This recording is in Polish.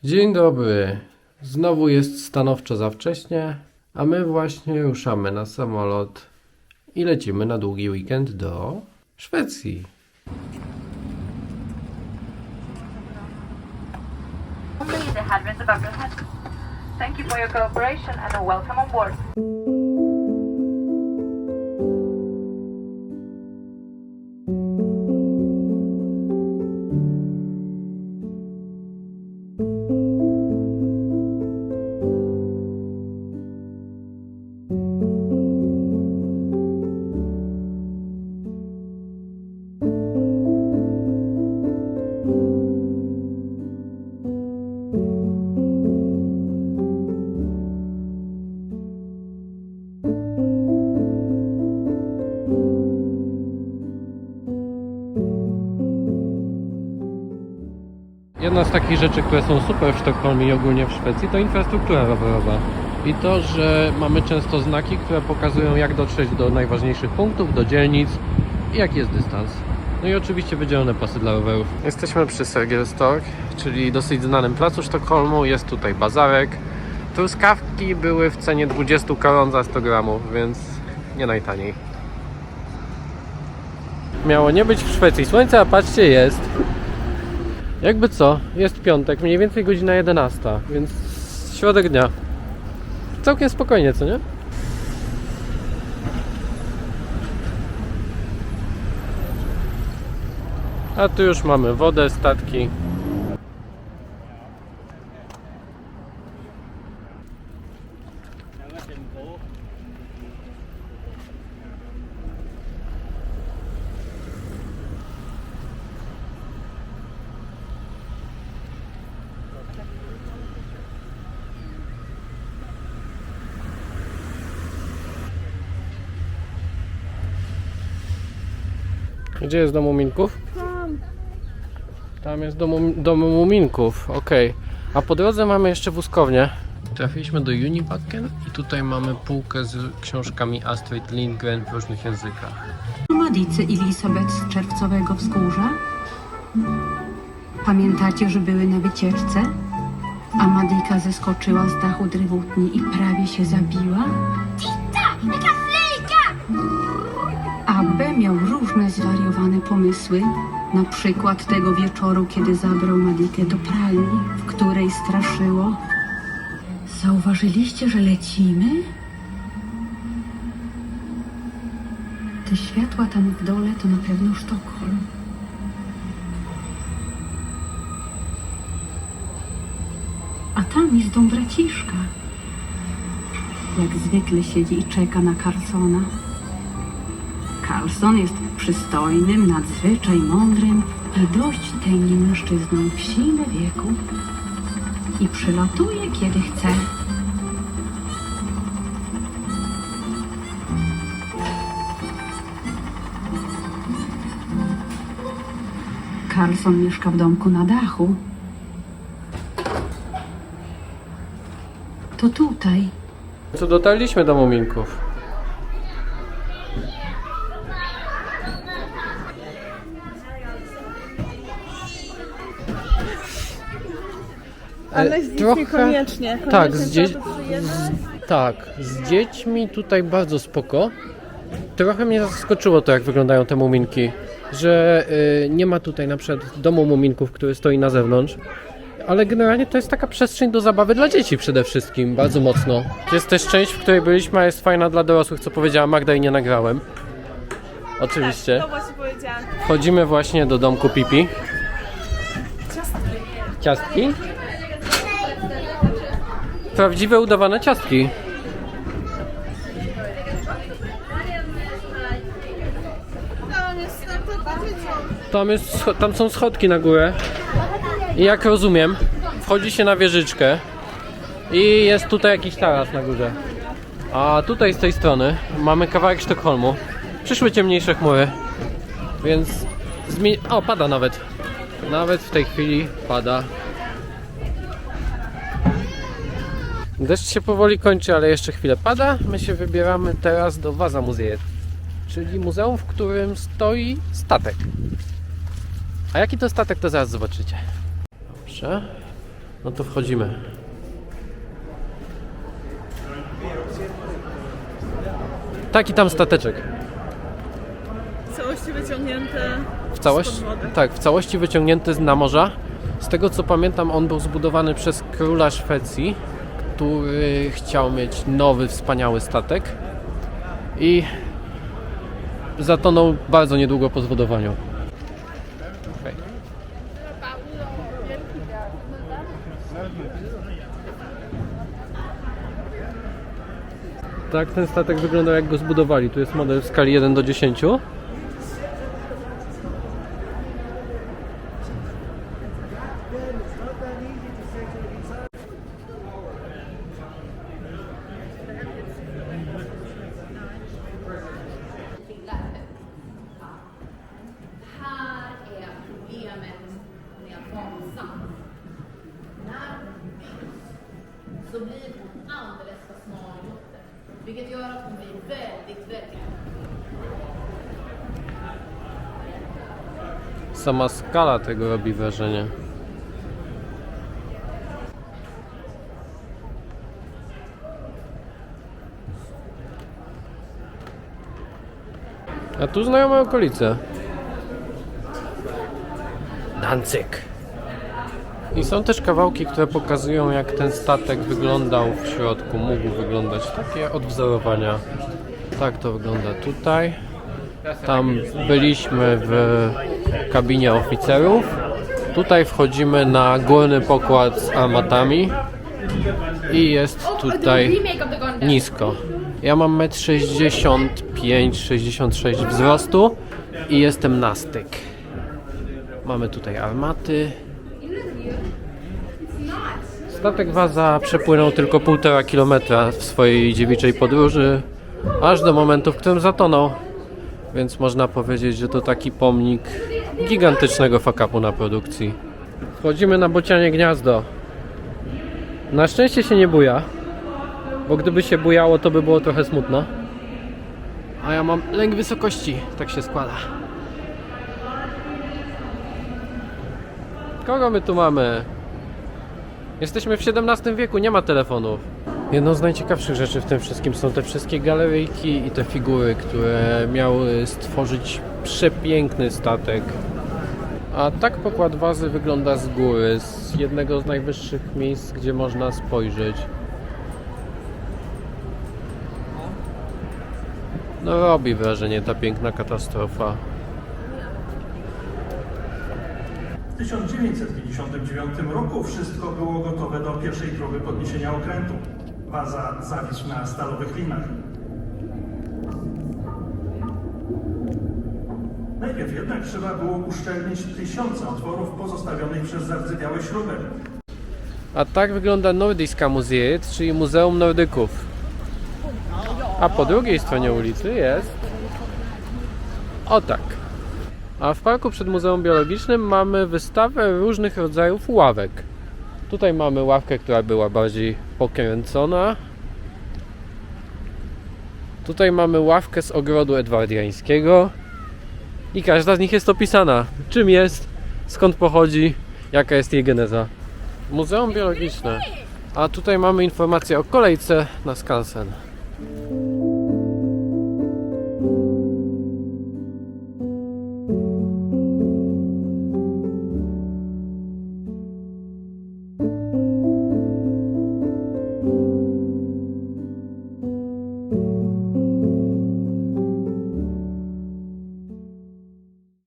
Dzień dobry. Znowu jest stanowczo za wcześnie, a my właśnie ruszamy na samolot i lecimy na długi weekend do Szwecji. The headwinds above your head. Thank you for your cooperation and welcome on board. Jedna z takich rzeczy, które są super w Sztokholmie i ogólnie w Szwecji, to infrastruktura rowerowa. I to, że mamy często znaki, które pokazują, jak dotrzeć do najważniejszych punktów, do dzielnic i jaki jest dystans. No i oczywiście wydzielone pasy dla rowerów. Jesteśmy przy Sergels Torg, czyli dosyć znanym placu Sztokholmu. Jest tutaj bazarek. Truskawki były w cenie 20 koron za 100 gramów, więc nie najtaniej. Miało nie być w Szwecji słońca, a patrzcie, jest. Jakby co, jest piątek, mniej więcej godzina 11, więc środek dnia. Całkiem spokojnie, co nie? A tu już mamy wodę, statki. Gdzie jest dom Muminków? Tam jest dom Muminków, okej. A po drodze mamy jeszcze wózkownię. Trafiliśmy do Unibacken i tutaj mamy półkę z książkami Astrid Lindgren w różnych językach. Madicy Elisabeth z Czerwcowego Wzgórza? Pamiętacie, że były na wycieczce? A Madika zeskoczyła z dachu drewutni i prawie się zabiła? A B miał różne zwariowane pomysły. Na przykład tego wieczoru, kiedy zabrał Madikę do pralni, w której straszyło. Zauważyliście, że lecimy? Te światła tam w dole to na pewno Sztokholm. A tam jest dom braciszka. Jak zwykle siedzi i czeka na Carlsona. Carlson jest przystojnym, nadzwyczaj mądrym i dość tajnym mężczyzną w sile wieku. I przylatuje, kiedy chce. Carlson mieszka w domku na dachu. To tutaj. Co dotarliśmy do Muminków. Ale z dziećmi koniecznie. Tak, z dziećmi tutaj bardzo spoko. Trochę mnie zaskoczyło to, jak wyglądają te muminki. Że nie ma tutaj na przykład domu muminków, który stoi na zewnątrz. Ale generalnie to jest taka przestrzeń do zabawy dla dzieci przede wszystkim, bardzo mocno. Jest też część, w której byliśmy, a jest fajna dla dorosłych, co powiedziała Magda i nie nagrałem. Oczywiście. Tak, to właśnie powiedziałam. Wchodzimy właśnie do domku Pipi. Ciastki? Prawdziwe udawane ciastki. Tam są schodki na górę. I jak rozumiem, wchodzi się na wieżyczkę i jest tutaj jakiś taras na górze. A tutaj z tej strony mamy kawałek Sztokholmu. Przyszły ciemniejsze chmury, więc pada nawet. Nawet w tej chwili pada. Deszcz się powoli kończy, ale jeszcze chwilę pada. My się wybieramy teraz do Vasamuseet, czyli muzeum, w którym stoi statek. A jaki to statek, to zaraz zobaczycie. Dobrze. No to wchodzimy. Taki tam stateczek. W całości wyciągnięte W całości, spod wody. tak, w całości wyciągnięty na morza. Z tego co pamiętam, on był zbudowany przez króla Szwecji, który chciał mieć nowy, wspaniały statek i zatonął bardzo niedługo po zbudowaniu. Okay. Tak, ten statek wyglądał jak go zbudowali. Tu jest model w skali 1:10. Här är problemet med Vasa. När hon byggs så blir hon alldeles för smal i botten. Vilket gör att hon blir väldigt Sama skala tego robi wrażenie. A tu znajome okolice. Danzig. I są też kawałki, które pokazują, jak ten statek wyglądał w środku, mógł wyglądać. Takie odwzorowania. Tak to wygląda tutaj. Tam byliśmy w kabinie oficerów. Tutaj wchodzimy na górny pokład z armatami. I jest tutaj nisko. Ja mam 1,65 m, 66 i jestem na styk. Mamy tutaj armaty. Statek Vasa przepłynął tylko 1,5 kilometra w swojej dziewiczej podróży, aż do momentu, w którym zatonął. Więc można powiedzieć, że to taki pomnik gigantycznego fuck-upu na produkcji. Wchodzimy na bocianie gniazdo. Na szczęście się nie buja, bo gdyby się bujało, to by było trochę smutno. A ja mam lęk wysokości, tak się składa. Kogo my tu mamy? Jesteśmy w XVII wieku, nie ma telefonów. Jedną z najciekawszych rzeczy w tym wszystkim są te wszystkie galeryjki i te figury, które miały stworzyć przepiękny statek. A tak pokład Vasy wygląda z góry, z jednego z najwyższych miejsc, gdzie można spojrzeć. No robi wrażenie ta piękna katastrofa. W 1959 roku wszystko było gotowe do pierwszej próby podniesienia okrętu. Vasa zawisł na stalowych linach. Najpierw jednak trzeba było uszczelnić tysiące otworów pozostawionych przez zardzewiałe śruby. A tak wygląda Nordiska Museet, czyli Muzeum Nordyków. A po drugiej stronie ulicy jest... o tak. A w parku przed Muzeum Biologicznym mamy wystawę różnych rodzajów ławek. Tutaj mamy ławkę, która była bardziej pokręcona. Tutaj mamy ławkę z ogrodu edwardiańskiego. I każda z nich jest opisana. Czym jest, skąd pochodzi, jaka jest jej geneza. Muzeum Biologiczne. A tutaj mamy informację o kolejce na skansen.